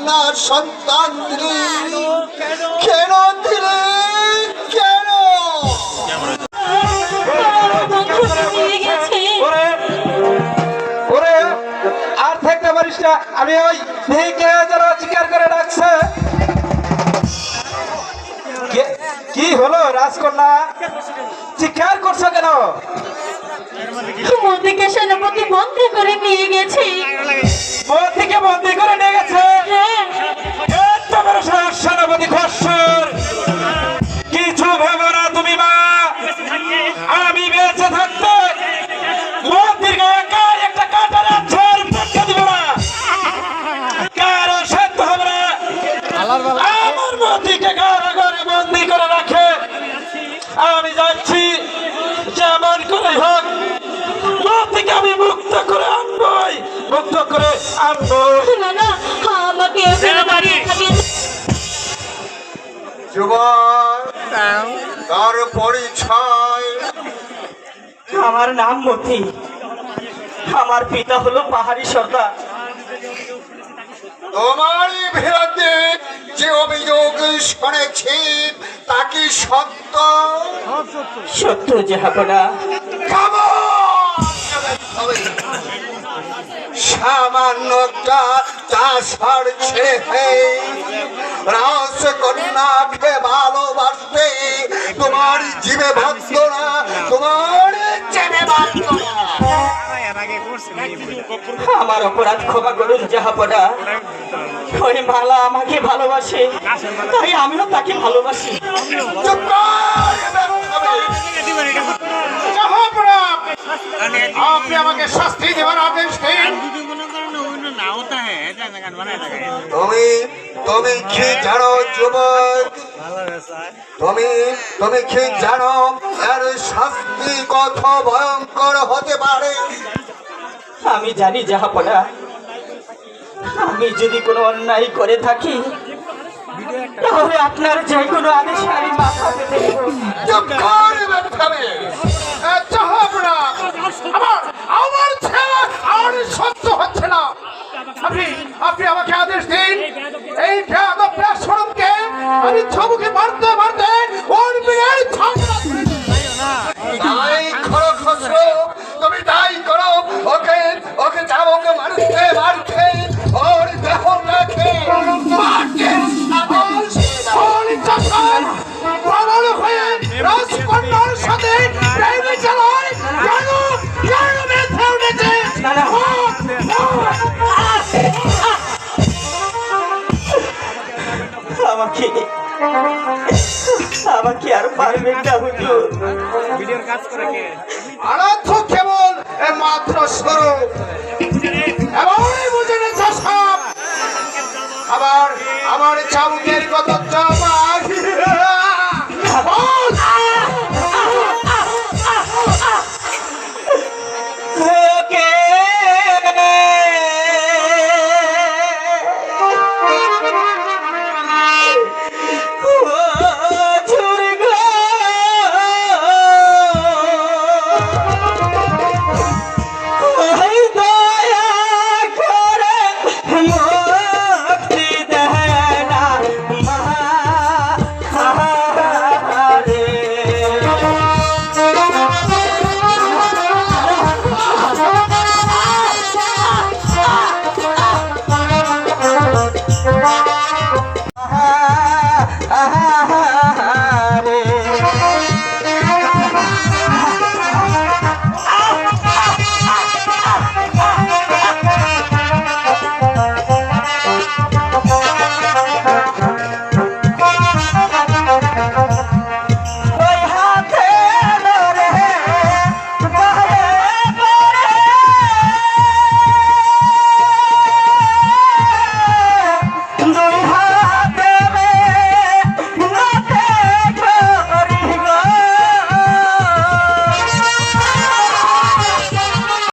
কন্যা সন্তান দিলে কেন দিলে কেন? ওরে আর থাকতে পারিস না, আমি ওই দিকে যারা চিকার করে ডাকছে। কি হলো রাজকন্যা, চিকার করছো কেন? মোদিকে সেনাপতি বন্দি করে নিয়ে গেছে। মোদিকে বন্দি করে নিয়ে গেছে? হ্যাঁ। এত বড় সাহস সেনাপতি খস্বর, কিছু ভেবো না তুমি মা। আমি বেঁচে থাকতে মোদির গায়ে গায়ে একটা কাঁটা রাখার পক্ষে দিব না, কারো সাধ্য হবে না আমার মোদিকে কারাগারে বন্দি করে রাখে। আমি যাচ্ছি, যেমন করে হোক মোদিকে আমি মুক্ত করে আনবই, মুক্ত করে আনবো। না না, আমাকে এখানে দাঁড়িয়ে থাকতে যুবক, তার পরিচয়? আমার নাম মতি, আমার পিতা হলো পাহাড়ি সর্দার। তোমারই বিরুদ্ধে যে অভিযোগ শুনেছি তা কি সত্য? সত্য জাহাপনা। সামান্য একটা চাষার ছেলে রাজকন্যাকে ভালোবাসতে তোমার জীবে বাধ্য না, তোমার জীবে বাধ্য না। আমার অপরাধ ক্ষমা করুন জাহাপনা। ওই মালা আমাকে ভালোবাসে, তাই আমিও তাকে ভালোবাসি। চুপ কর, আপনি আমাকে শাস্তি দেওয়ার আদেশ দিন। তুমি তুমি কি জানো যুবক, তুমি কি জানো এর শাস্তি কত ভয়ঙ্কর হতে পারে? আমি জানি জাহাপনা, আমি যদি কোনো অন্যায় করে থাকি তাহলে আপনার যে কোনো আদেশ আমি মাথা পেতে দেব। চুপ কর বেটাবে। জাহাপনা, আমার ছেলে আর সহ্য হচ্ছে না। আপনি আমাকে আদেশ দিন, এই বেয়াদব বেশরমকে আমি ছবুকে মারতে মারতে ওর বিয়ের ঝগড়া তাই করো খসরু, তুমি তাই করো। ওকে যাবকে মারতে মারতে ওর দেহ রাখে মাটির সাথে প্রবল হয়ে রাজকন্যার সাথে প্রেমে চালায় কেন বেঁধে উঠেছে। আমাকে আর পারবেন না হুজুর। আরাধ্য কেবল মাত্র স্বরূপ,